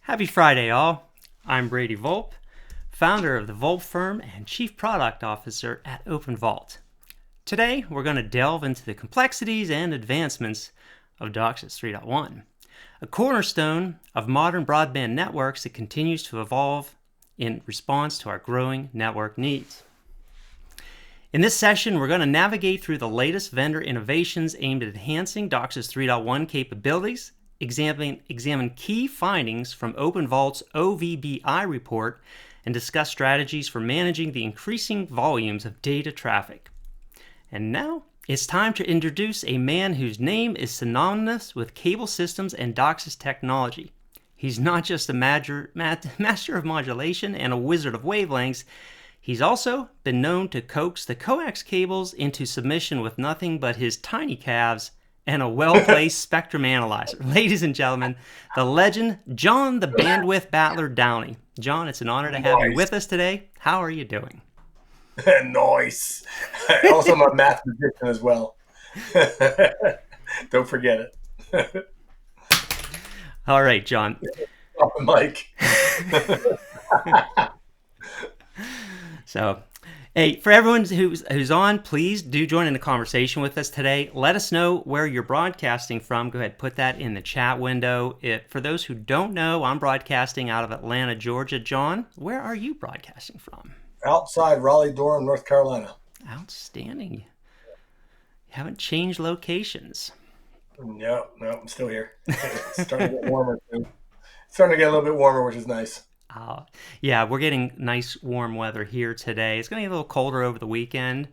Happy Friday, all. I'm Brady Volpe, founder of the Volpe firm and Chief Product Officer at OpenVault. Today, we're going to delve into the complexities and advancements of DOCSIS 3.1, a cornerstone of modern broadband networks that continues to evolve in response to our growing network needs. In this session, we're going to navigate through the latest vendor innovations aimed at enhancing DOCSIS 3.1 capabilities, examine key findings from OpenVault's OVBI report, and discuss strategies for managing the increasing volumes of data traffic. And now, it's time to introduce a man whose name is synonymous with cable systems and DOCSIS technology. He's not just a master of modulation and a wizard of wavelengths. He's also been known to coax the coax cables into submission with nothing but his tiny calves and a well-placed spectrum analyzer. Ladies and gentlemen, the legend, John the Bandwidth Battler Downey. John, it's an honor to have you with us today. How are you doing? Nice. Also, I'm a math magician as well. Don't forget it. All right, John. Off the mic. So, hey, for everyone who's on, please do join in the conversation with us today. Let us know where you're broadcasting from. Go ahead, put that in the chat window. For those who don't know, I'm broadcasting out of Atlanta, Georgia. John, where are you broadcasting from? Outside Raleigh-Durham, North Carolina. Outstanding. You haven't changed locations. No, I'm still here. It's starting to get warmer too. It's starting to get a little bit warmer, which is nice. Yeah, we're getting nice warm weather here today. It's going to get a little colder over the weekend,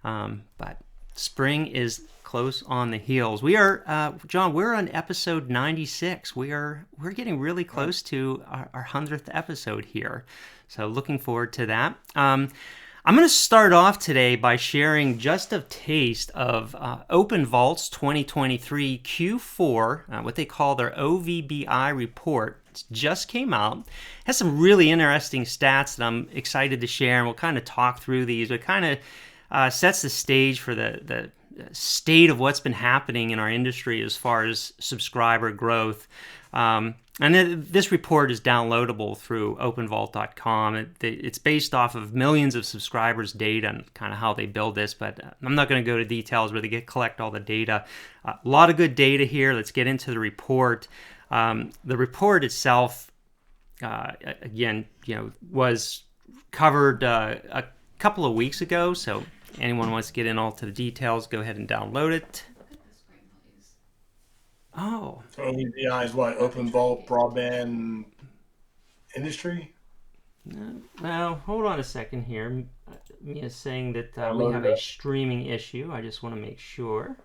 but spring is close on the heels. We are, John, we're on episode 96. We're getting really close to our 100th episode here, so looking forward to that. I'm going to start off today by sharing just a taste of OpenVault's 2023 Q4, what they call their OVBI report. It just came out. It has some really interesting stats that I'm excited to share, and we'll kind of talk through these. It kind of sets the stage for the state of what's been happening in our industry as far as subscriber growth. And then this report is downloadable through openvault.com. It's based off of millions of subscribers' data and kind of how they build this, but I'm not going to go to details where they collect all the data. A lot of good data here. Let's get into the report. The report itself, again, was covered a couple of weeks ago, so anyone wants to get in all to the details, go ahead and download it. Oh. So OVBI is what? OpenVault Broadband Industry? Now, hold on a second here. Mia's saying that we have a streaming issue. I just want to make sure.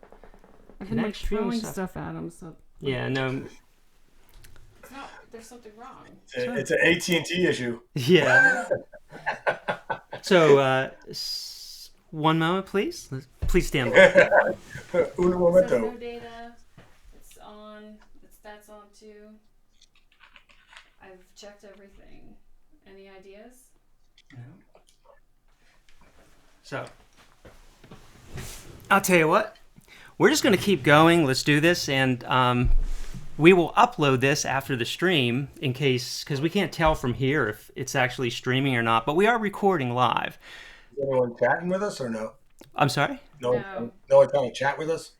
I've been throwing stuff at him, so... Yeah, no... There's something wrong. It's an AT&T issue. Yeah. So, one moment, please. Please stand by. Un momento. So no data. It's on. That's on too. I've checked everything. Any ideas? No. So, I'll tell you what. We're just going to keep going. Let's do this, and we will upload this after the stream in case, because we can't tell from here if it's actually streaming or not, but we are recording live. Is anyone chatting with us or no? I'm sorry? No one's trying to chat with us?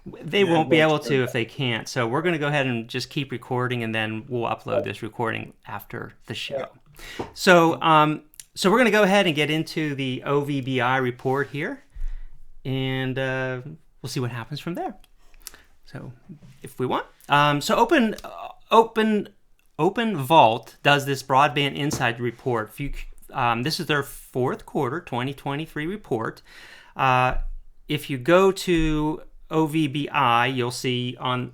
They won't be able to if they can't. So we're going to go ahead and just keep recording, and then we'll upload this recording after the show. So we're going to go ahead and get into the OVBI report here, and we'll see what happens from there. So if we want. So OpenVault does this Broadband Insight report. This is their fourth quarter 2023 report. If you go to OVBI, you'll see or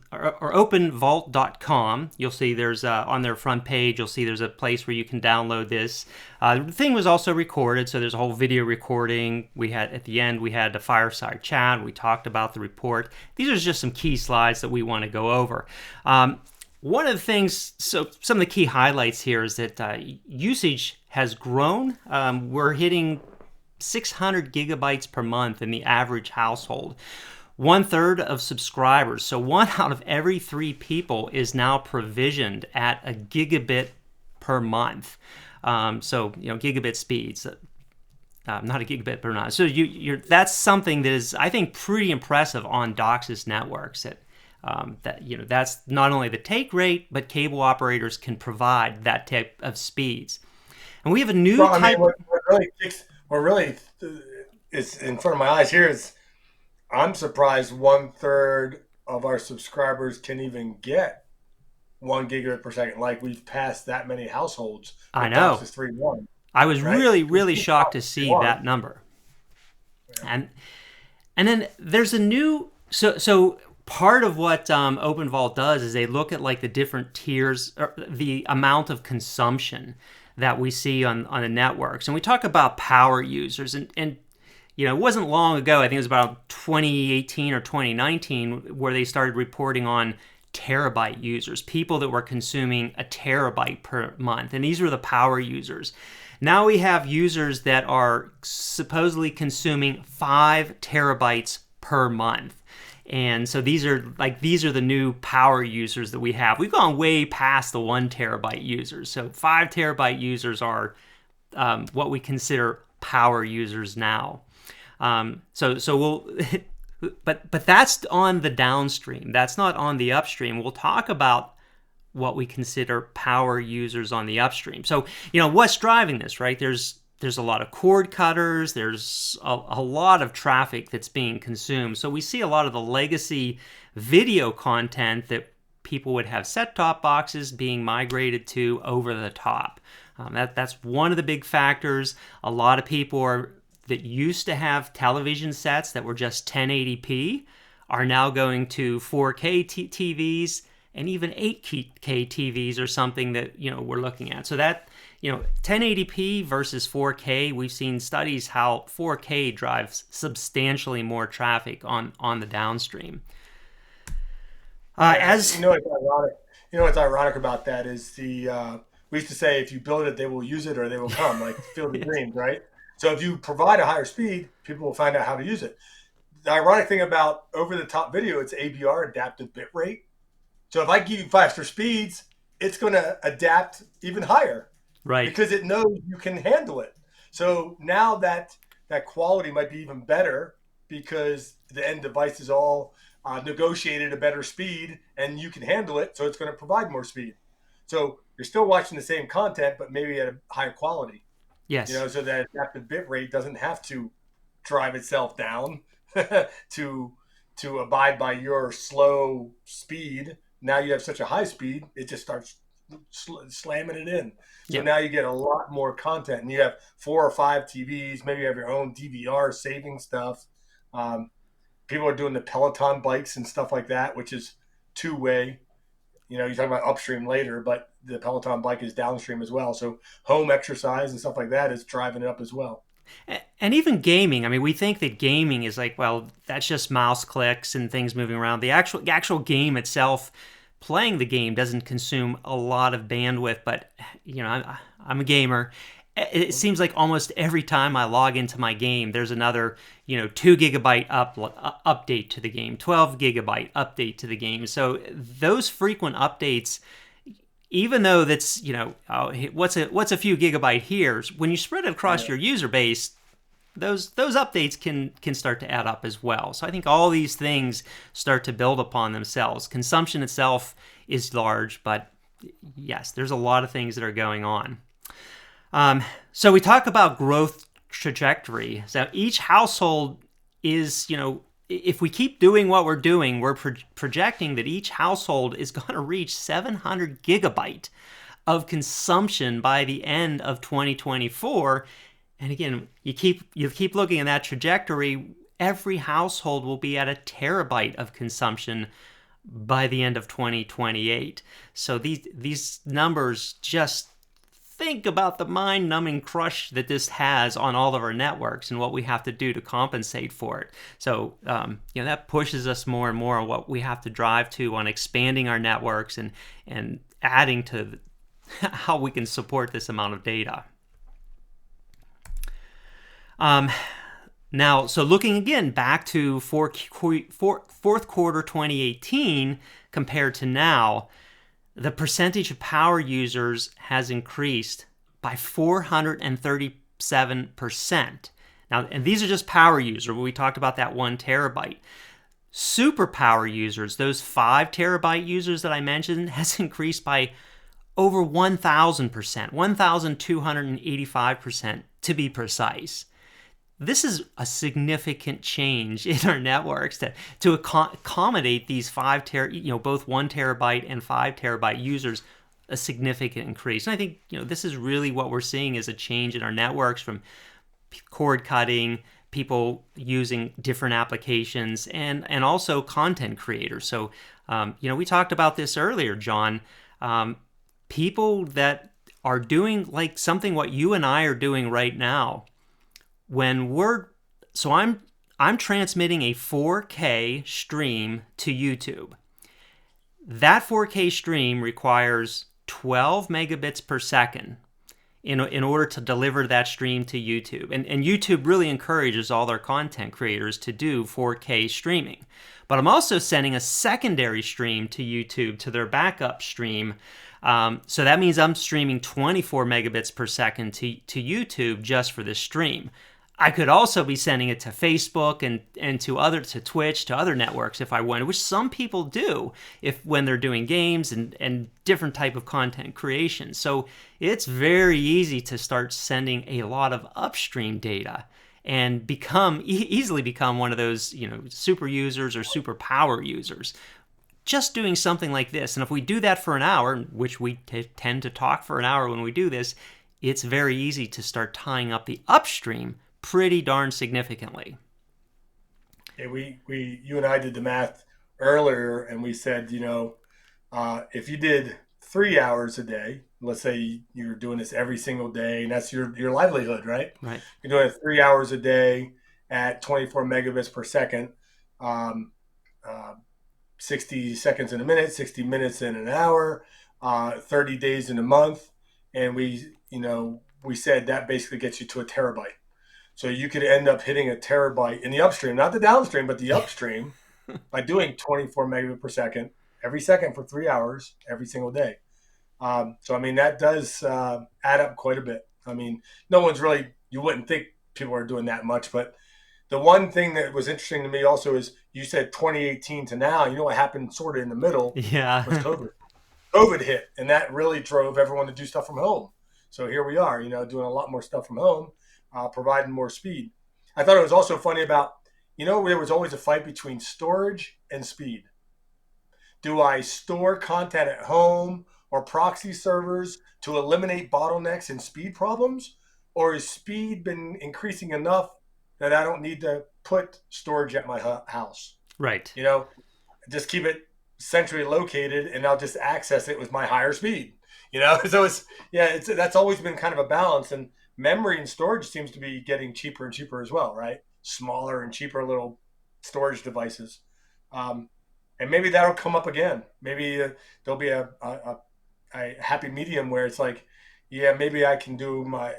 openvault.com, you'll see there's on their front page, you'll see there's a place where you can download this. The thing was also recorded, so there's a whole video recording. At the end, we had a fireside chat. We talked about the report. These are just some key slides that we want to go over. One of the things, so some of the key highlights here is that usage has grown. We're hitting 600 gigabytes per month in the average household. 1/3 of subscribers, so 1 out of every 3 people is now provisioned at a gigabit per month. So gigabit speeds, not a gigabit per month. So that's something that is, I think, pretty impressive on DOCSIS networks. That's not only the take rate, but cable operators can provide that type of speeds. And we have a new type. What really is in front of my eyes here is I'm surprised 1/3 of our subscribers can even get 1 gigabit per second. Like we've passed that many households. I know. DOCSIS 3.1. I was right? really shocked to see that number. Yeah. And then there's a new so part of what OpenVault does is they look at like the different tiers, or the amount of consumption that we see on the networks, and we talk about power users, and it wasn't long ago, I think it was about 2018 or 2019, where they started reporting on terabyte users, people that were consuming a terabyte per month, and these were the power users. Now we have users that are supposedly consuming 5 terabytes per month. And so these are the new power users that we have. We've gone way past the 1 terabyte users. So 5 terabyte users are what we consider power users now. So we'll, but that's on the downstream. That's not on the upstream. We'll talk about what we consider power users on the upstream. So what's driving this, right? There's a lot of cord cutters. There's a lot of traffic that's being consumed. So we see a lot of the legacy video content that people would have set-top boxes being migrated to over the top. That's one of the big factors. A lot of people that used to have television sets that were just 1080p are now going to 4K TVs, and even 8K TVs are something that we're looking at. So that 1080p versus 4K, we've seen studies how 4K drives substantially more traffic on the downstream. What's ironic about that is we used to say if you build it, they will use it or they will come, like Field of Dreams, right? So if you provide a higher speed, people will find out how to use it. The ironic thing about over-the-top video, it's ABR, adaptive bitrate. So if I give you faster speeds, it's going to adapt even higher, right? Because it knows you can handle it. So now that quality might be even better because the end device is all negotiated a better speed and you can handle it. So it's going to provide more speed. So you're still watching the same content, but maybe at a higher quality. Yes. So that adaptive bit rate doesn't have to drive itself down to abide by your slow speed. Now you have such a high speed, it just starts slamming it in. So Now you get a lot more content, and you have 4 or 5 TVs. Maybe you have your own DVR saving stuff. People are doing the Peloton bikes and stuff like that, which is 2-way. You talk about upstream later, but the Peloton bike is downstream as well. So home exercise and stuff like that is driving it up as well. And even gaming. I mean, we think that gaming is like, well, that's just mouse clicks and things moving around. The actual game itself, playing the game, doesn't consume a lot of bandwidth. But I'm a gamer. It seems like almost every time I log into my game, there's another 2 gigabyte update to the game, 12 gigabyte update to the game. So those frequent updates, even though that's what's a few gigabyte here, when you spread it across your user base, those updates can start to add up as well. So I think all these things start to build upon themselves. Consumption itself is large, but yes, there's a lot of things that are going on. So we talk about growth trajectory. So each household is, if we keep doing what we're doing, we're projecting that each household is going to reach 700 gigabyte of consumption by the end of 2024. And again, you keep looking at that trajectory, every household will be at a terabyte of consumption by the end of 2028. So these numbers, just think about the mind-numbing crush that this has on all of our networks and what we have to do to compensate for it. So that pushes us more and more on what we have to drive to on expanding our networks and adding to how we can support this amount of data. Now, so looking again back to fourth quarter 2018 compared to now, the percentage of power users has increased by 437%. Now, and these are just power users. We talked about that 1 terabyte. Super power users, those 5 terabyte users that I mentioned, has increased by over 1,000%, 1,285% to be precise. This is a significant change in our networks to accommodate these both 1 terabyte and 5 terabyte users, a significant increase. And I think this is really what we're seeing is a change in our networks from cord cutting, people using different applications, and also content creators. So we talked about this earlier, John. People that are doing like something what you and I are doing right now. I'm transmitting a 4K stream to YouTube. That 4K stream requires 12 megabits per second in order to deliver that stream to YouTube. And YouTube really encourages all their content creators to do 4K streaming. But I'm also sending a secondary stream to YouTube to their backup stream. So that means I'm streaming 24 megabits per second to YouTube just for this stream. I could also be sending it to Facebook and to Twitch, to other networks if I wanted, which some people do when they're doing games and different type of content creation. So it's very easy to start sending a lot of upstream data and easily become one of those super users or super power users. Just doing something like this, and if we do that for an hour, which we tend to talk for an hour when we do this, it's very easy to start tying up the upstream pretty darn significantly. Yeah, you and I did the math earlier, and we said, if you did 3 hours a day, let's say you're doing this every single day, and that's your livelihood, right? Right. You're doing it 3 hours a day at 24 megabits per second, 60 seconds in a minute, 60 minutes in an hour, 30 days in a month, and we said that basically gets you to a terabyte. So you could end up hitting a terabyte in the upstream, not the downstream, but the upstream, by doing 24 megabits per second every second for 3 hours every single day. So, I mean, that does add up quite a bit. I mean, you wouldn't think people are doing that much. But the one thing that was interesting to me also is you said 2018 to now. You know what happened sort of in the middle? Yeah. Was COVID. COVID hit, and that really drove everyone to do stuff from home. So here we are, doing a lot more stuff from home. Providing more speed. I thought it was also funny about, there was always a fight between storage and speed. Do I store content at home or proxy servers to eliminate bottlenecks and speed problems? Or has speed been increasing enough that I don't need to put storage at my house? Right. Just keep it centrally located and I'll just access it with my higher speed. So that's always been kind of a balance. And memory and storage seems to be getting cheaper and cheaper as well, right? Smaller and cheaper little storage devices. And maybe that'll come up again. Maybe there'll be a happy medium where it's like, maybe I can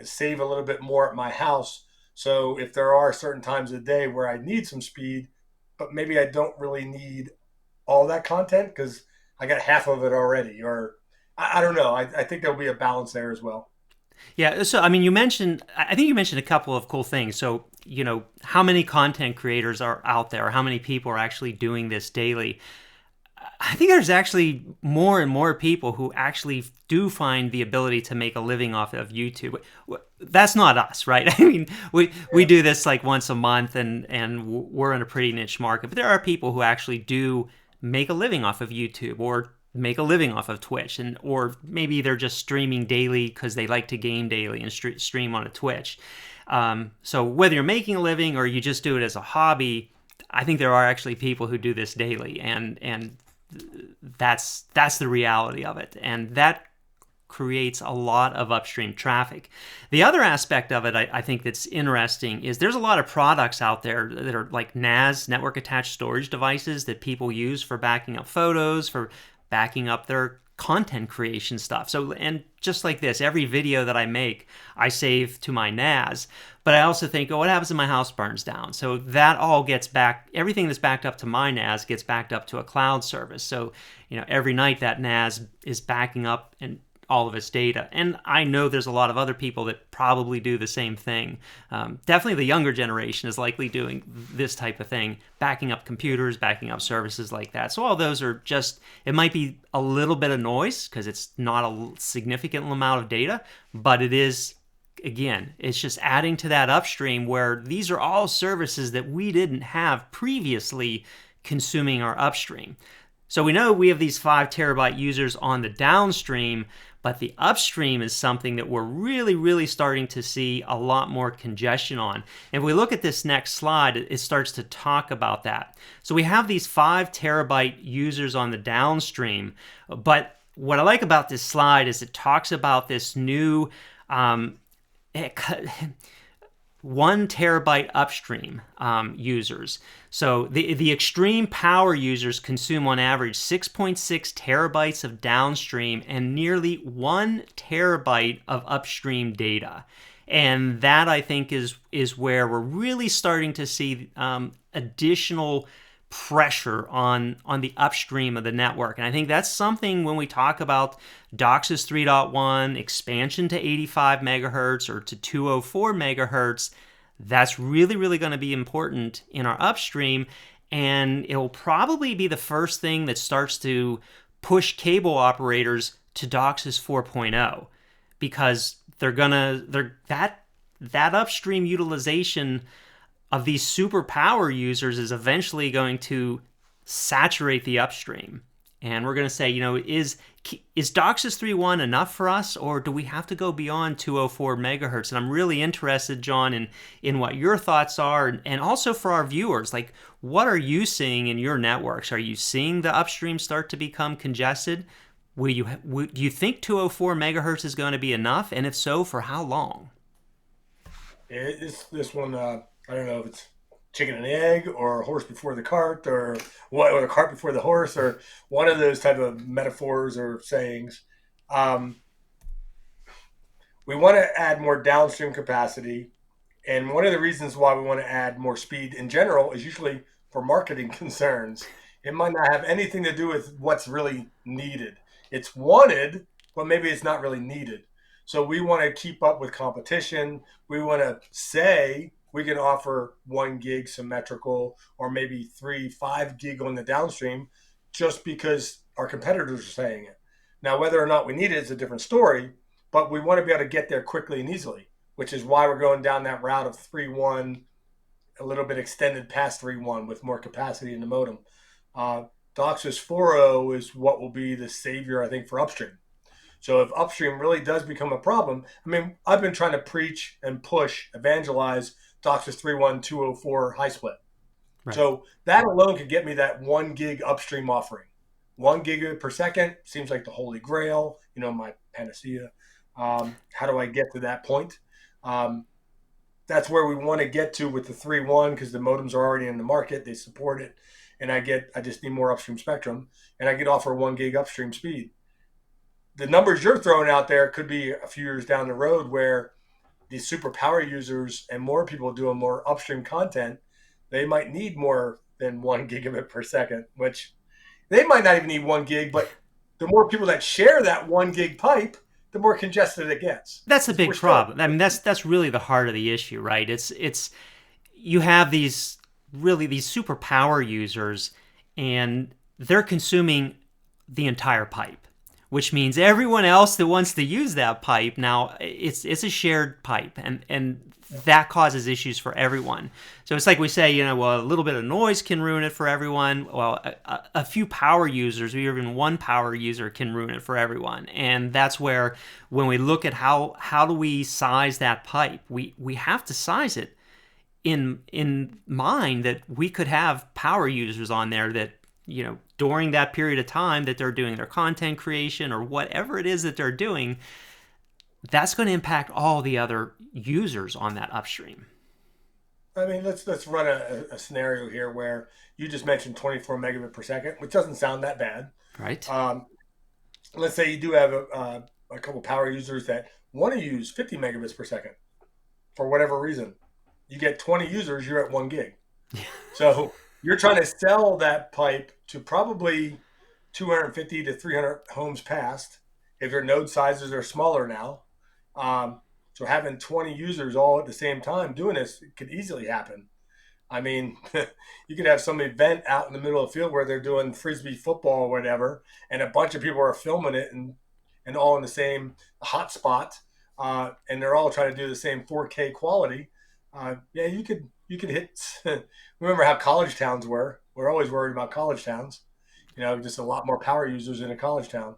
save a little bit more at my house. So if there are certain times of the day where I need some speed, but maybe I don't really need all that content because I got half of it already, or I don't know. I think there'll be a balance there as well. Yeah, so I think you mentioned a couple of cool things. So, how many content creators are out there? How many people are actually doing this daily? I think there's actually more and more people who actually do find the ability to make a living off of YouTube. That's not us, right? I mean, we do this like once a month and we're in a pretty niche market, but there are people who actually do make a living off of YouTube or make a living off of Twitch, or maybe they're just streaming daily because they like to game daily and stream on a Twitch. So whether you're making a living or you just do it as a hobby, I think there are actually people who do this daily, and that's the reality of it, and that creates a lot of upstream traffic. The other aspect of it, I think that's interesting, is there's a lot of products out there that are like NAS, network attached storage devices, that people use for backing up photos, for backing up their content creation stuff. So, and just like this, every video that I make, I save to my NAS. But I also think, oh, what happens if my house burns down? So that all gets back, everything that's backed up to my NAS gets backed up to a cloud service. So, every night that NAS is backing up and all of its data. And I know there's a lot of other people that probably do the same thing. Definitely the younger generation is likely doing this type of thing, backing up computers, backing up services like that. So all those are just, it might be a little bit of noise because it's not a significant amount of data, but it is, again, it's just adding to that upstream where these are all services that we didn't have previously consuming our upstream. So we know we have these 5 terabyte users on the downstream, but the upstream is something that we're really, really starting to see a lot more congestion on. And if we look at this next slide, it starts to talk about that. So we have these 5 terabyte users on the downstream, but what I like about this slide is it talks about this new 1 terabyte upstream users. So the extreme power users consume on average 6.6 terabytes of downstream and nearly 1 terabyte of upstream data. And that, I think, is where we're really starting to see additional pressure on the upstream of the network. And I think that's something when we talk about DOCSIS 3.1, expansion to 85 megahertz or to 204 megahertz, that's really, really going to be important in our upstream. And it will probably be the first thing that starts to push cable operators to DOCSIS 4.0 because that upstream utilization of these super power users is eventually going to saturate the upstream. And we're going to say, is DOCSIS 3.1 enough for us, or do we have to go beyond 204 megahertz? And I'm really interested, John, in what your thoughts are, and also for our viewers. Like, what are you seeing in your networks? Are you seeing the upstream start to become congested? Do you think 204 megahertz is going to be enough? And if so, for how long? This one, I don't know if it's chicken and egg or horse before the cart or what, or the cart before the horse, or one of those type of metaphors or sayings. We want to add more downstream capacity. And one of the reasons why we want to add more speed in general is usually for marketing concerns. It might not have anything to do with what's really needed. It's wanted, but maybe it's not really needed. So we want to keep up with competition. We want to say we can offer 1 gig symmetrical or maybe 5 gig on the downstream just because our competitors are saying it. Now, whether or not we need it is a different story, but we want to be able to get there quickly and easily, which is why we're going down that route of 3.1, a little bit extended past 3.1 with more capacity in the modem. DOCSIS 4.0 is what will be the savior, I think, for upstream. So if upstream really does become a problem, I mean, I've been trying to preach and push, evangelize DOCSIS 3.1, 204 high split. Right. So that alone could get me that 1 gig upstream offering. 1 gigabit per second seems like the holy grail, my panacea. How do I get to that point? That's where we want to get to with the 3.1 because the modems are already in the market. They support it. And I just need more upstream spectrum. And I could offer 1 gig upstream speed. The numbers you're throwing out there could be a few years down the road where these super power users and more people doing more upstream content, they might need more than 1 gigabit per second, which they might not even need 1 gig, but the more people that share that 1 gig pipe, the more congested it gets. That's a big problem. I mean, that's really the heart of the issue, right? It's you have these super power users, and they're consuming the entire pipe, which means everyone else that wants to use that pipe now, it's a shared pipe, and that causes issues for everyone. So it's like we say, a little bit of noise can ruin it for everyone. Well, a few power users, or even one power user, can ruin it for everyone. And that's where, when we look at how do we size that pipe, we have to size it in mind that we could have power users on there that, during that period of time that they're doing their content creation or whatever it is that they're doing, that's going to impact all the other users on that upstream. I mean, let's run a scenario here where you just mentioned 24 megabit per second, which doesn't sound that bad. Right. let's say you do have a couple power users that want to use 50 megabits per second for whatever reason. You get 20 users, you're at 1 gig. So you're trying to sell that pipe to probably 250 to 300 homes passed if your node sizes are smaller now. So having 20 users all at the same time doing this could easily happen. I mean, you could have some event out in the middle of the field where they're doing frisbee football or whatever, and a bunch of people are filming it and all in the same hotspot, and they're all trying to do the same 4K quality. Yeah, you could hit. Remember how college towns were? We're always worried about college towns. Just a lot more power users in a college town.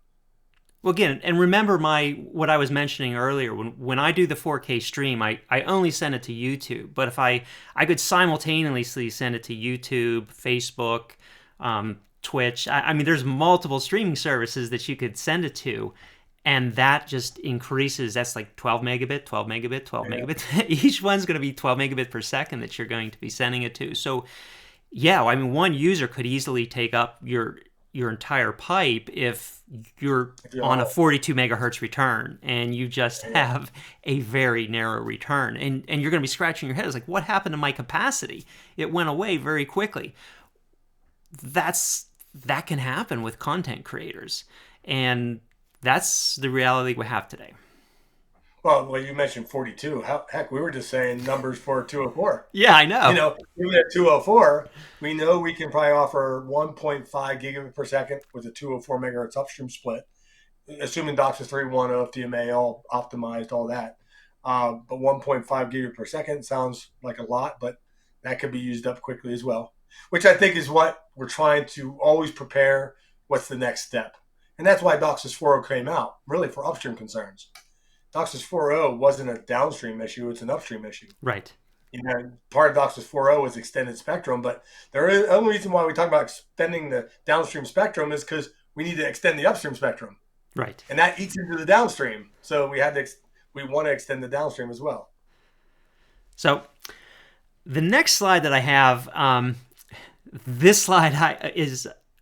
Well, again, and remember what I was mentioning earlier. When I do the 4K stream, I only send it to YouTube. But if I could simultaneously send it to YouTube, Facebook, Twitch. I mean, there's multiple streaming services that you could send it to, and that just increases. That's like 12 megabit, 12 megabit, 12 Yeah. megabit. Each one's going to be 12 megabit per second that you're going to be sending it to. So yeah, I mean, one user could easily take up your entire pipe if you're If you're on a all, 42 megahertz return and you just yeah. have a very narrow return, and you're going to be scratching your head. It's like, what happened to my capacity? It went away very quickly. That can happen with content creators, and that's the reality we have today. Well, you mentioned 42. Heck, we were just saying numbers for 204. Yeah, I know. Even at 204, we know we can probably offer 1.5 gigabit per second with a 204 megahertz upstream split, assuming DOCSIS 3.1, FDMA, all optimized, all that. But 1.5 gigabit per second sounds like a lot, but that could be used up quickly as well, which I think is what we're trying to always prepare. What's the next step? And that's why DOCSIS 4.0 came out, really for upstream concerns. DOCSIS 4.0 wasn't a downstream issue, it's an upstream issue. Right. Part of DOCSIS 4.0 is extended spectrum, but the only reason why we talk about extending the downstream spectrum is because we need to extend the upstream spectrum, Right. and that eats into the downstream. So we want to extend the downstream as well. So the next slide that I have, this slide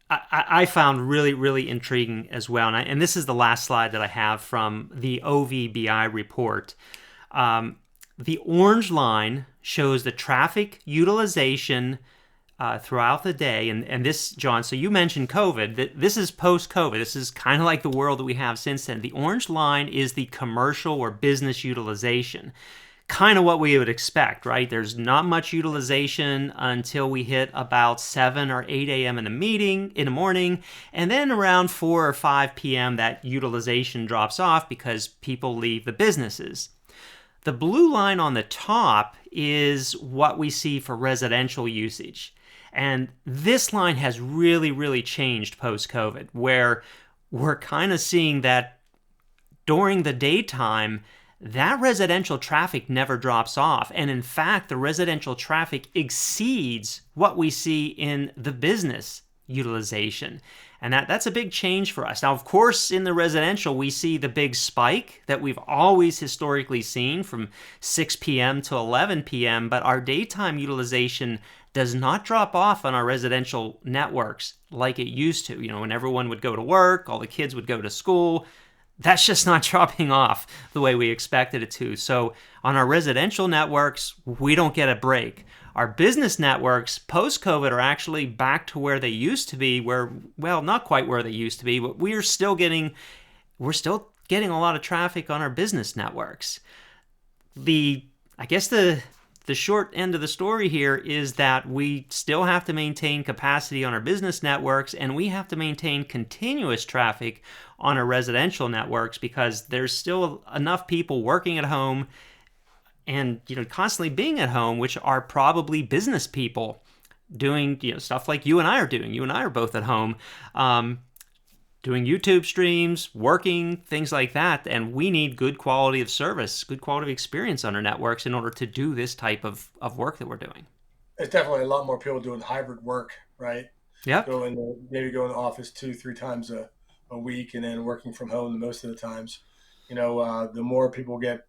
I found really, really intriguing as well. And this is the last slide that I have from the OVBI report. The orange line shows the traffic utilization throughout the day. And this, John, so you mentioned COVID. This is post-COVID. This is kind of like the world that we have since then. The orange line is the commercial or business utilization. Kind of what we would expect, right? There's not much utilization until we hit about 7 or 8 a.m. in the morning, and then around 4 or 5 p.m. that utilization drops off because people leave the businesses. The blue line on the top is what we see for residential usage. And this line has really, really changed post-COVID, where we're kind of seeing that during the daytime, that residential traffic never drops off. And in fact, the residential traffic exceeds what we see in the business utilization. And that's a big change for us. Now, of course, in the residential, we see the big spike that we've always historically seen from 6 p.m. to 11 p.m., but our daytime utilization does not drop off on our residential networks like it used to. When everyone would go to work, all the kids would go to school, that's just not dropping off the way we expected it to. So on our residential networks, we don't get a break. Our business networks post-COVID are actually back to where they used to be, not quite where they used to be, but we're still getting a lot of traffic on our business networks. I guess the short end of the story here is that we still have to maintain capacity on our business networks, and we have to maintain continuous traffic on our residential networks because there's still enough people working at home and constantly being at home, which are probably business people doing stuff like you and I are doing. You and I are both at home, doing YouTube streams, working, things like that. And we need good quality of service, good quality of experience on our networks in order to do this type of work that we're doing. There's definitely a lot more people doing hybrid work, right? Yep. Maybe go in the office 2-3 times a week and then working from home most of the times. The more people get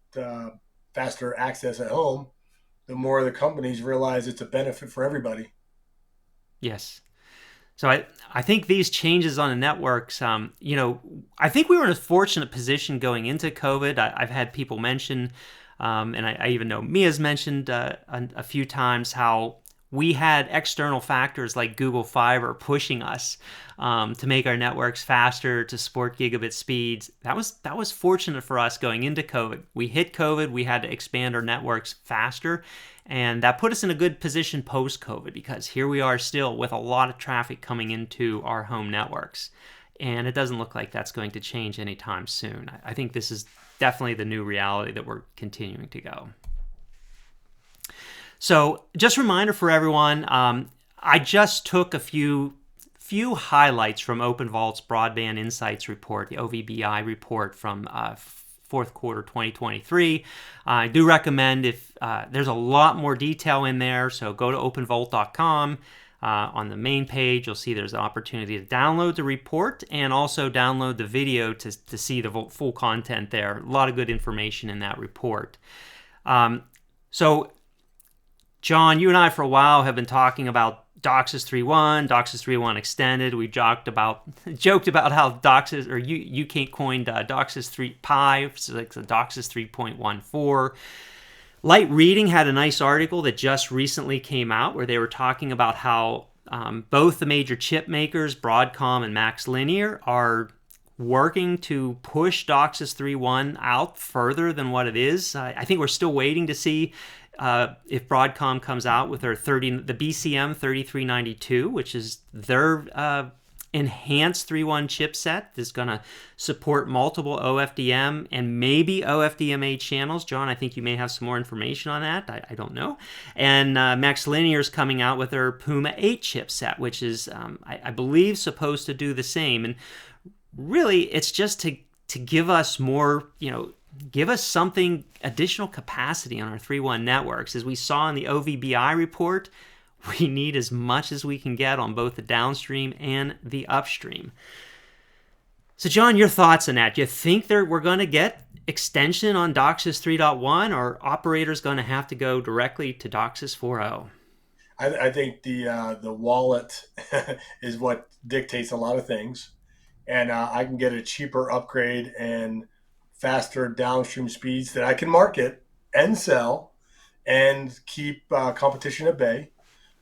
faster access at home, the more the companies realize it's a benefit for everybody. Yes. So I think these changes on the networks, I think we were in a fortunate position going into COVID. I've had people mention, and I even know Mia's mentioned a few times how we had external factors like Google Fiber pushing us to make our networks faster, to support gigabit speeds. That was fortunate for us going into COVID. We hit COVID, we had to expand our networks faster, and that put us in a good position post-COVID because here we are still with a lot of traffic coming into our home networks. And it doesn't look like that's going to change anytime soon. I think this is definitely the new reality that we're continuing to go. So just a reminder for everyone, I just took a few highlights from OpenVault's Broadband Insights report, the OVBI report from fourth quarter 2023. I do recommend if there's a lot more detail in there, so go to openvault.com. On the main page, you'll see there's an opportunity to download the report and also download the video to see the full content there. A lot of good information in that report. So John, you and I for a while have been talking about DOCSIS 3.1, DOCSIS 3.1 extended. We joked about how DOCSIS, or you coined DOCSIS 3 Pi, so like the DOCSIS 3.14. Light Reading had a nice article that just recently came out where they were talking about how both the major chip makers, Broadcom and MaxLinear, are working to push DOCSIS 3.1 out further than what it is. I think we're still waiting to see if Broadcom comes out with their the BCM 3392, which is their enhanced 3.1 chipset that's going to support multiple OFDM and maybe OFDMA channels. John, I think you may have some more information on that. I don't know. And MaxLinear is coming out with their Puma 8 chipset, which is, I believe, supposed to do the same. And really, it's just to give us more, give us something, additional capacity on our 3.1 networks. As we saw in the OVBI report, we need as much as we can get on both the downstream and the upstream. So John, your thoughts on that? Do you think we're going to get extension on DOCSIS 3.1, or operators going to have to go directly to DOCSIS 4.0? I think the wallet is what dictates a lot of things. And I can get a cheaper upgrade and faster downstream speeds that I can market and sell and keep competition at bay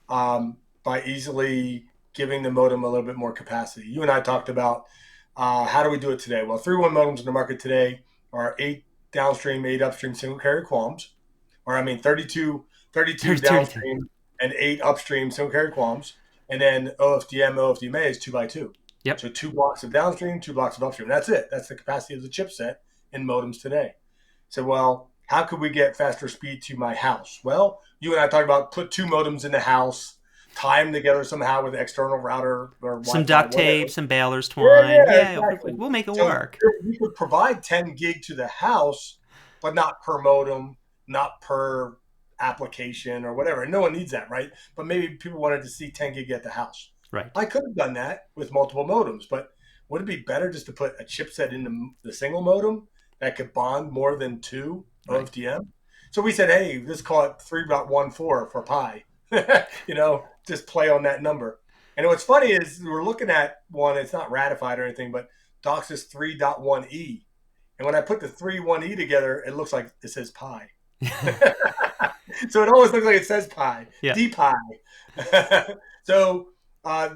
by easily giving the modem a little bit more capacity. You and I talked about how do we do it today? Well, 3.1 modems in the market today are 8 downstream, 8 upstream single carrier QAMs, or 32 downstream and 8 upstream single carrier QAMs, and then OFDMA is 2x2. Yep. So 2 blocks of downstream, 2 blocks of upstream. That's it. That's the capacity of the chipset in modems today. So, well, how could we get faster speed to my house? Well, you and I talked about put 2 modems in the house, tie them together somehow with an external router or some Wi-Fi, duct tape, whatever. some bailers twine. Yeah, exactly. we'll make it So work. we could provide 10 gig to the house, but not per modem, not per application or whatever. And no one needs that, right? But maybe people wanted to see 10 gig at the house. Right. I could have done that with multiple modems, but would it be better just to put a chipset in the single modem that could bond more than 2 OFDM? Right. So we said, hey, let's call it 3.14 for Pi. Just play on that number. And what's funny is we're looking at one, it's not ratified or anything, but DOCSIS 3.1e. And when I put the 3.1e together, it looks like it says Pi. So it always looks like it says Pi, yeah. DPi. So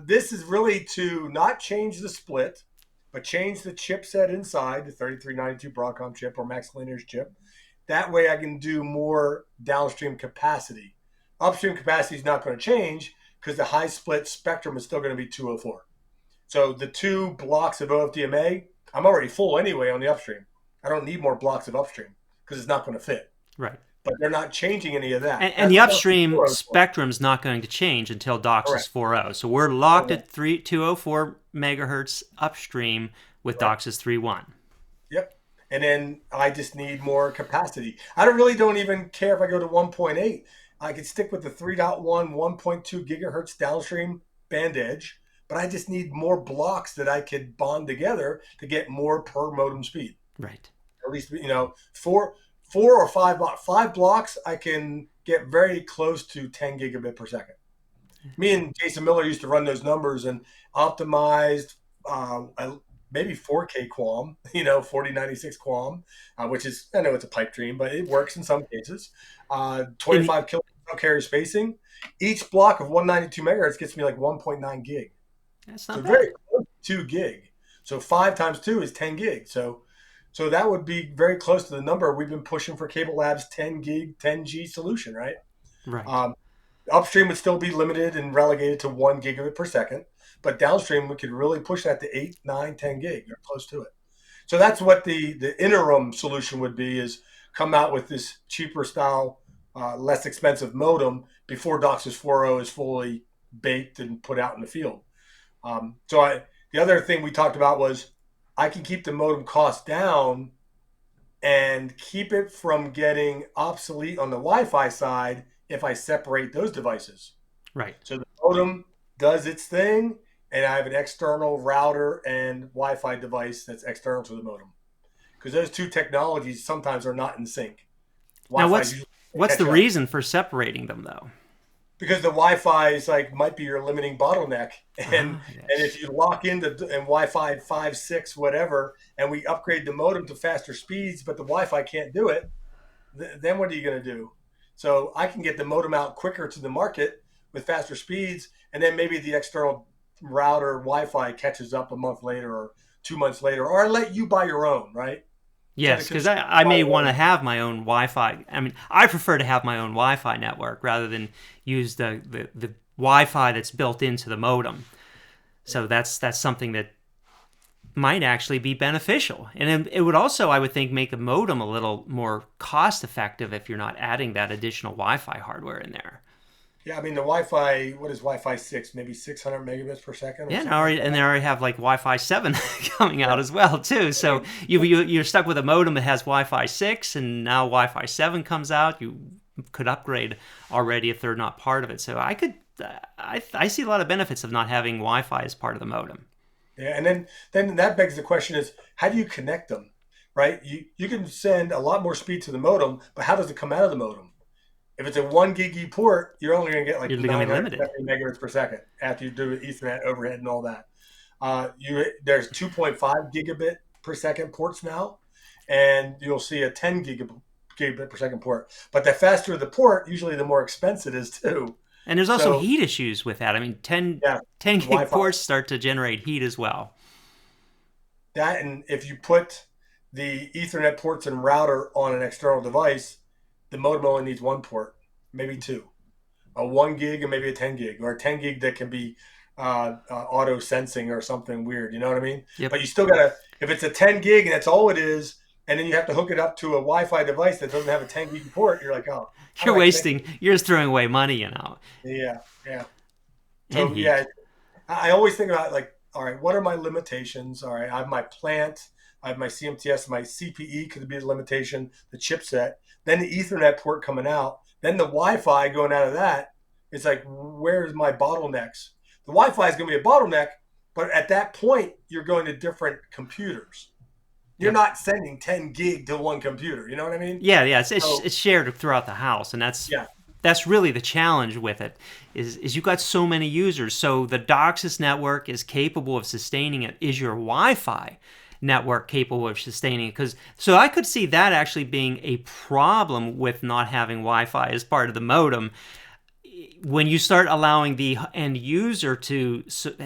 this is really to not change the split, but change the chipset inside, the 3392 Broadcom chip or MaxLinear's chip. That way I can do more downstream capacity. Upstream capacity is not going to change because the high split spectrum is still going to be 204. So the 2 blocks of OFDMA, I'm already full anyway on the upstream. I don't need more blocks of upstream because it's not going to fit. Right. But they're not changing any of that. And the upstream spectrum's not going to change until DOCSIS 4.0. So we're locked at 204 megahertz upstream with DOCSIS 3.1. Yep. And then I just need more capacity. I don't even care if I go to 1.8. I could stick with the 3.1, 1.2 gigahertz downstream band edge, but I just need more blocks that I could bond together to get more per modem speed. Right. At least, 4 or 5 blocks, I can get very close to 10 gigabit per second. Me and Jason Miller used to run those numbers and optimized maybe 4K QAM, 4096 QAM, which is, I know it's a pipe dream, but it works in some cases. And 25 kilohertz carrier spacing. Each block of 192 megahertz gets me like 1.9 gig. that's So not very bad. close to 2 gig. So 5 times 2 is 10 gig. So that would be very close to the number we've been pushing for Cable Labs 10 gig, 10G solution, right? Right. Um, Upstream would still be limited and relegated to 1 gigabit per second, but downstream we could really push that to 8, 9, 10 gig or close to it. So that's what the interim solution would be: is come out with this cheaper style, less expensive modem before DOCSIS 4.0 is fully baked and put out in the field. The other thing we talked about was I can keep the modem cost down and keep it from getting obsolete on the Wi-Fi side if I separate those devices. Right. So the modem does its thing, and I have an external router and Wi-Fi device that's external to the modem. Because those two technologies sometimes are not in sync. Now, Wi-Fi usually what's the catch up reason for separating them, though? because the Wi-Fi is like might be your limiting bottleneck, and Ah, if yes. you lock into and Wi-Fi 5, 6, whatever, and we upgrade the modem to faster speeds, but the Wi-Fi can't do it, then what are you going to do? So I can get the modem out quicker to the market with faster speeds, and then maybe the external router Wi-Fi catches up a month later or 2 months later, or I let you buy your own, right? So the Yes, because consumer I buy may your want to own. have my own Wi-Fi. I mean, I prefer to have my own Wi-Fi network rather than use the Wi-Fi that's built into the modem. So that's something that might actually be beneficial, and it would also, I would think, make the modem a little more cost effective if you're not adding that additional Wi-Fi hardware in there. Yeah, I mean the Wi-Fi. What is Wi-Fi 6? Maybe 600 megabits per second or Yeah, something like and that. they already have like Wi-Fi 7 coming Yeah. out as well too. I So mean, you're stuck with a modem that has Wi-Fi 6, and now Wi-Fi 7 comes out. You could upgrade already if they're not part of it. So I see a lot of benefits of not having Wi-Fi as part of the modem. yeah, and then that begs the question: is how do you connect them, right? You can send a lot more speed to the modem, but how does it come out of the modem? If it's a 1 gig port, you're only going to get like You're going to be limited. 970 megabits per second after you do Ethernet overhead and all that. There's 2.5 gigabit per second ports now, and you'll see a 10 gigabit per second port. But the faster the port, usually the more expensive it is too. And there's also So heat issues with that. I mean, yeah, 10 gig Wi-Fi, ports start to generate heat as well. that, and if you put the Ethernet ports and router on an external device, the modem only needs one port, maybe two, a 1 gig and maybe a 10 gig, or a 10 gig that can be auto sensing or something weird. You know what I mean? Yep. But you still gotta, if it's a 10 gig and that's all it is, and then you have to hook it up to a Wi-Fi device that doesn't have a 10 gig port, you're like, oh, how do You're I connect wasting, it? you're just throwing away money. Yeah, yeah. And So heat. yeah, I always think about like, all right, what are my limitations? All right, I have my plant, I have my CMTS, my CPE could be the limitation, the chipset, then the Ethernet port coming out, then the Wi-Fi going out of that. It's like, where's my bottlenecks? The Wi-Fi is going to be a bottleneck, but at that point, you're going to different computers. You're Yep. not sending 10 gig to one computer. You know what I mean? Yeah. It's So shared throughout the house, and yeah, that's really the challenge with it. Is you've got so many users, so the DOCSIS network is capable of sustaining it. Is your Wi-Fi network capable of sustaining it? Because so I could see that actually being a problem with not having Wi-Fi as part of the modem. When you start allowing the end user to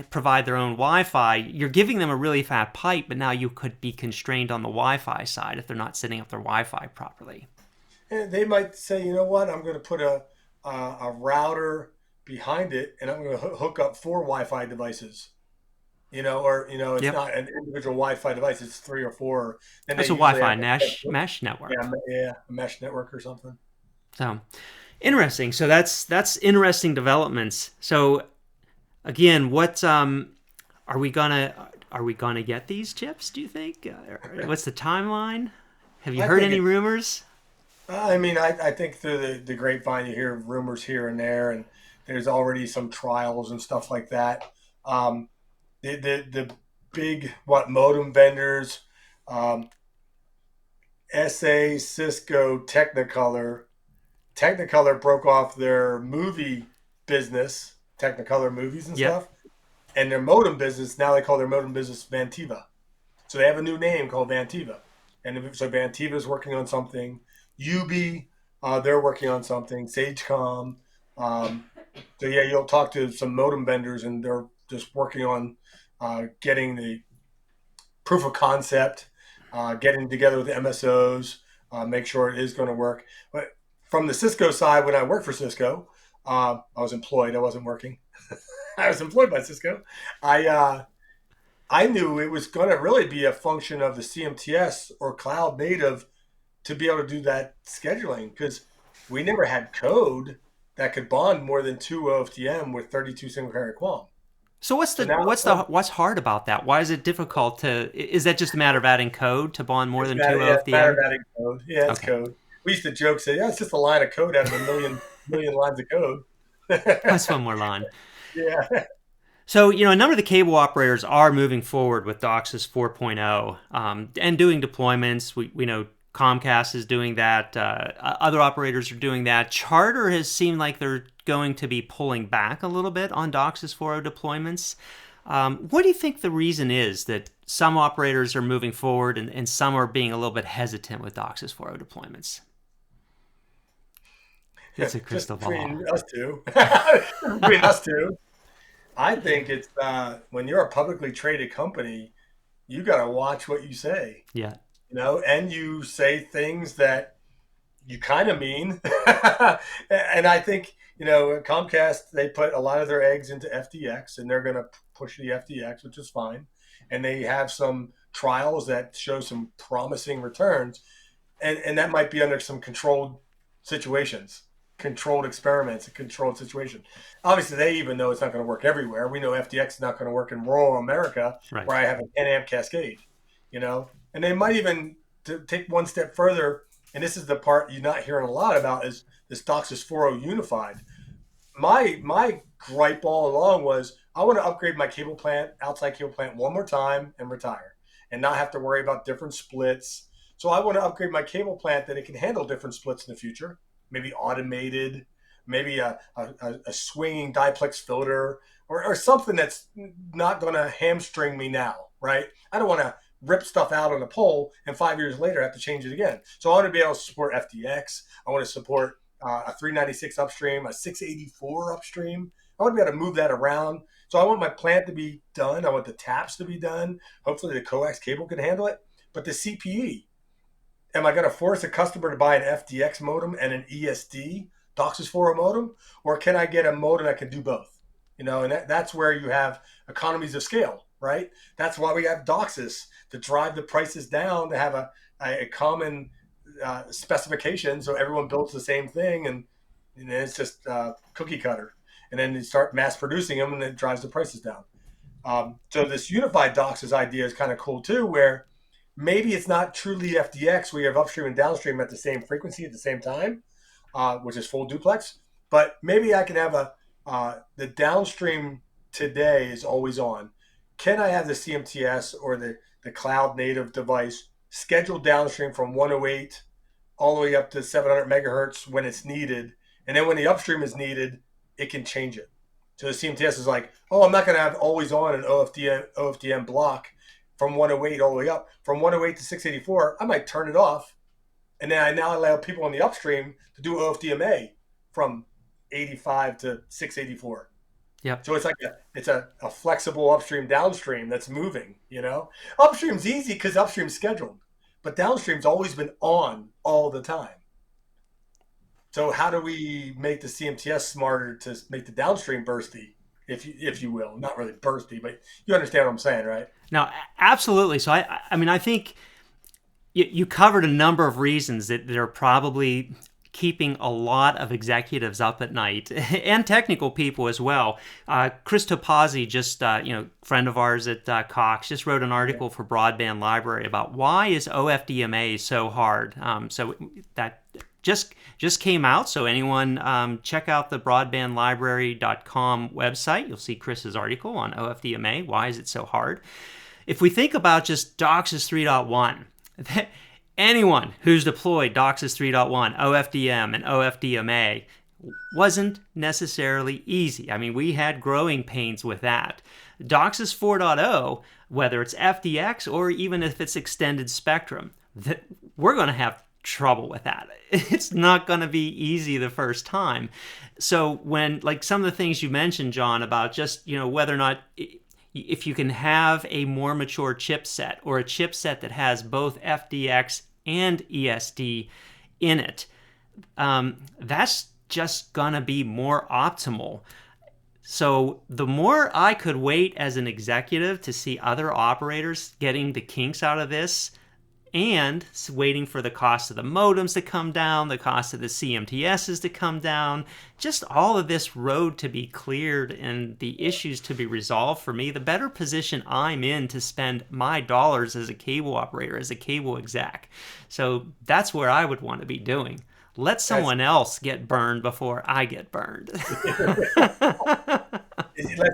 provide their own Wi-Fi, you're giving them a really fat pipe, but now you could be constrained on the Wi-Fi side if they're not setting up their Wi-Fi properly. and they might say, you know what, I'm going to put a router behind it, and I'm going to hook up 4 Wi-Fi devices. Or it's Yep, not an individual Wi-Fi device; it's 3 or 4. Then they that's a usually have Wi-Fi mesh yeah, network. yeah, a mesh network or something. So interesting. So that's interesting developments. So again, what are we gonna get these chips? Do you think? What's the timeline? Have you I heard think any it. rumors? I mean, I think through the grapevine, you hear rumors here and there, and there's already some trials and stuff like that. Um, the big modem vendors, um, SA, Cisco, Technicolor. Technicolor broke off their movie business Technicolor movies and Yep. stuff. And their modem business, now they call their modem business Vantiva. So they have a new name called Vantiva. And so Vantiva is working on something. UB, they're working on something. Sagecom. Um, so yeah, you'll talk to some modem vendors, and they're just working on getting the proof of concept, getting together with the MSOs, make sure it is going to work. But from the Cisco side, when I worked for Cisco, I was employed. I wasn't working. I was employed by Cisco. I knew it was going to really be a function of the CMTS or cloud native to be able to do that scheduling, because we never had code that could bond more than two OFDM with 32 single carrier QAM. So So now what's hard about that? Why is it difficult to? Is that just a matter of adding code to bond more than two it's a matter of OFDM? adding code. Yeah, it's Okay, code. We used to joke, say, yeah, it's just a line of code out of a million lines of code. that's one more line. Yeah. So, a number of the cable operators are moving forward with DOCSIS 4.0 and doing deployments. We know Comcast is doing that. Other operators are doing that. Charter has seemed like they're going to be pulling back a little bit on DOCSIS 4.0 deployments. What do you think the reason is that some operators are moving forward and some are being a little bit hesitant with DOCSIS 4.0 deployments? It's a Just crystal ball. between us two. Between us two. I think it's when you're a publicly traded company, you got to watch what you say, Yeah. and you say things that you kind of mean. And I think, Comcast, they put a lot of their eggs into FDX, and they're going to push the FDX, which is fine. And they have some trials that show some promising returns. And that might be under some controlled situations, controlled experiments, a controlled situation. Obviously, they even know it's not going to work everywhere. We know FDX is not going to work in rural America, Right. where I have an 10 amp cascade, and they might even take one step further. And this is the part you're not hearing a lot about, is this DOCSIS 4.0 unified. My gripe all along was, I want to upgrade my cable plant, outside cable plant, one more time and retire, and not have to worry about different splits. So I want to upgrade my cable plant that it can handle different splits in the future, maybe automated, maybe a swinging diplex filter, or something that's not going to hamstring me now, right? I don't want to rip stuff out on a pole and 5 years later have to change it again. So I want to be able to support FDX. I want to support a 396 upstream, a 684 upstream. I want to be able to move that around. So I want my plant to be done. I want the taps to be done. Hopefully the coax cable can handle it. But the CPE, am I going to force a customer to buy an FDX modem and an ESD DOCSIS 4.0 modem? Or can I get a modem that can do both? And that's where you have economies of scale, right? That's why we have DOCSIS, to drive the prices down, to have a common specification, so everyone builds the same thing, and it's just cookie cutter. And then you start mass producing them, and it drives the prices down. So this unified DOCSIS idea is kind of cool too, where maybe it's not truly FDX, where you have upstream and downstream at the same frequency at the same time, which is full duplex. But maybe I can have the downstream today is always on. Can I have the CMTS or the cloud native device scheduled downstream from 108 all the way up to 700 megahertz when it's needed? And then when the upstream is needed, it can change it. So the CMTS is like, I'm not going to have always on an OFDM block from 108 all the way up. From 108 to 684, I might turn it off. And then I now allow people on the upstream to do OFDMA from 85 to 684. Yep. So it's like a flexible upstream downstream that's moving. Upstream's easy because upstream's scheduled, but downstream's always been on all the time. So how do we make the CMTS smarter to make the downstream bursty, if you will? Not really bursty, but you understand what I'm saying, right? No, absolutely. So I think you covered a number of reasons that are probably keeping a lot of executives up at night, and technical people as well. Chris Topazzi, just friend of ours at Cox, just wrote an article for Broadband Library about why is OFDMA so hard. So that just came out. So anyone check out the broadbandlibrary.com website. You'll see Chris's article on OFDMA. Why is it so hard? If we think about just DOCSIS 3.1, anyone who's deployed DOCSIS 3.1, OFDM, and OFDMA, wasn't necessarily easy. I mean, we had growing pains with that. DOCSIS 4.0, whether it's FDX or even if it's extended spectrum, we're going to have trouble with that. It's not going to be easy the first time. So when, like some of the things you mentioned, John, about just, whether or not if you can have a more mature chipset or a chipset that has both FDX and ESD in it, that's just gonna be more optimal. So the more I could wait as an executive to see other operators getting the kinks out of this, and waiting for the cost of the modems to come down, the cost of the CMTSs to come down, just all of this road to be cleared and the issues to be resolved for me, the better position I'm in to spend my dollars as a cable operator, as a cable exec. So that's where I would want to be doing. Let someone else get burned before I get burned. Let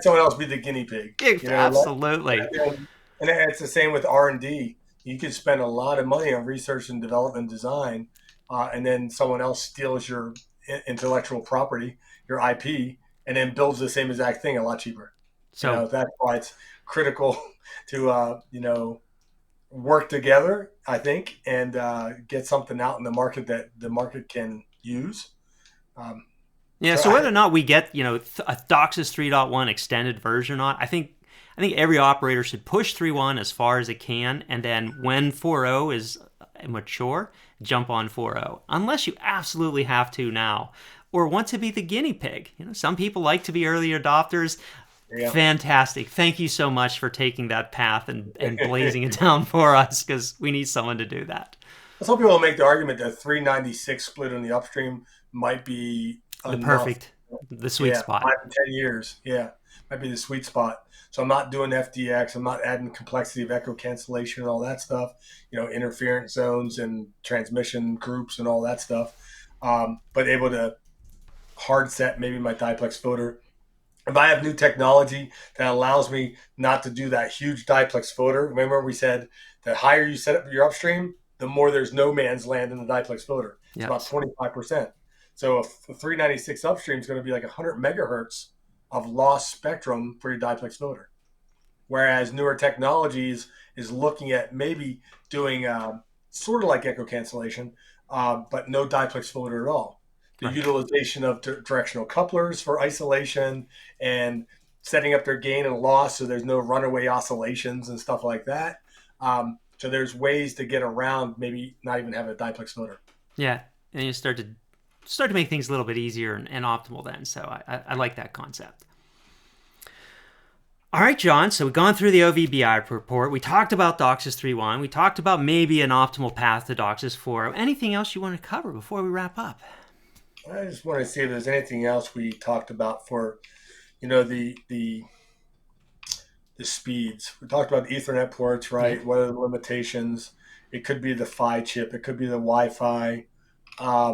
someone else be the guinea pig. Absolutely. And it's the same with R&D. You could spend a lot of money on research and development design, and then someone else steals your intellectual property, your IP, and then builds the same exact thing a lot cheaper. So that's why it's critical to work together, I think, and get something out in the market that the market can use. So whether or not we get a DOCSIS 3.1 extended version or not, I think every operator should push 3.1 as far as it can, and then when 4.0 is mature, jump on 4.0, unless you absolutely have to now or want to be the guinea pig. Some people like to be early adopters. Yeah. Fantastic. Thank you so much for taking that path and blazing it down for us, because we need someone to do that. Some people will make the argument that 396 split on the upstream might be the sweet spot. 5 to 10 years. Yeah, might be the sweet spot. So I'm not doing FDX. I'm not adding complexity of echo cancellation and all that stuff, interference zones and transmission groups and all that stuff. But able to hard set maybe my diplex voter. If I have new technology that allows me not to do that huge diplex voter, remember we said the higher you set up your upstream, the more there's no man's land in the diplex voter. It's about 25%. So a 396 upstream is going to be like 100 megahertz of lost spectrum for your diplex voter. Whereas newer technologies is looking at maybe doing sort of like echo cancellation, but no diplex voter at all. The utilization of directional couplers for isolation and setting up their gain and loss so there's no runaway oscillations and stuff like that. So there's ways to get around maybe not even having a diplex voter. Yeah, and you start to make things a little bit easier and optimal then. So I like that concept. All right, John, so we've gone through the OVBI report. We talked about DOCSIS 3.1. We talked about maybe an optimal path to DOCSIS 4.0. Anything else you want to cover before we wrap up? I just want to see if there's anything else we talked about for, the speeds. We talked about Ethernet ports, right? Yeah. What are the limitations? It could be the Phi chip. It could be the Wi-Fi. I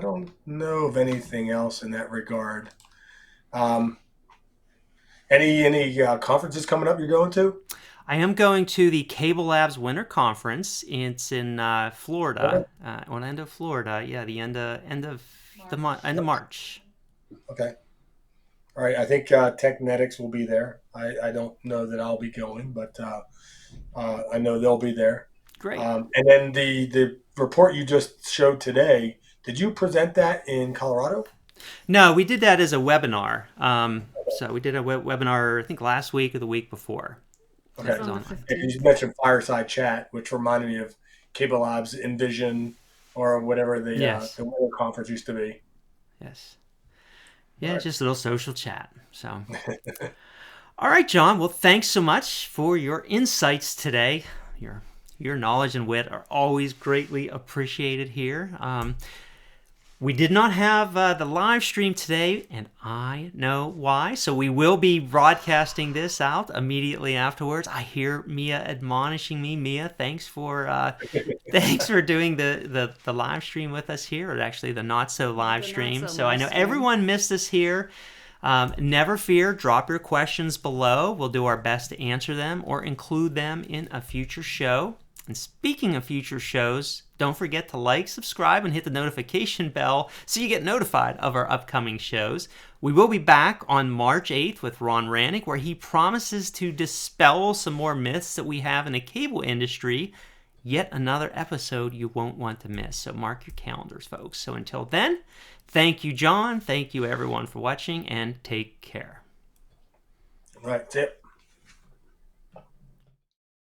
don't know of anything else in that regard. Any conferences coming up you're going to? I am going to the Cable Labs Winter Conference. It's in Florida, Orlando, Florida. Yeah, the end of March. Okay. All right. I think Technetics will be there. I don't know that I'll be going, but I know they'll be there. Great. And then the report you just showed today, did you present that in Colorado? No, we did that as a webinar. So we did a webinar, I think, last week or the week before. Okay. You mentioned Fireside Chat, which reminded me of Cable Labs Envision or whatever the winter conference used to be. Yes. Yeah, right. Just a little social chat. So, all right, John. Well, thanks so much for your insights today. Your knowledge and wit are always greatly appreciated here. We did not have the live stream today, and I know why. So we will be broadcasting this out immediately afterwards. I hear Mia admonishing me. Mia, thanks for doing the live stream with us here, or actually the not so live stream. So I know everyone missed us here. Never fear. Drop your questions below. We'll do our best to answer them or include them in a future show. And speaking of future shows, don't forget to like, subscribe, and hit the notification bell so you get notified of our upcoming shows. We will be back on March 8th with Ron Rannick, where he promises to dispel some more myths that we have in the cable industry. Yet another episode you won't want to miss. So mark your calendars, folks. So until then, thank you, John. Thank you, everyone, for watching, and take care. Right, that's it.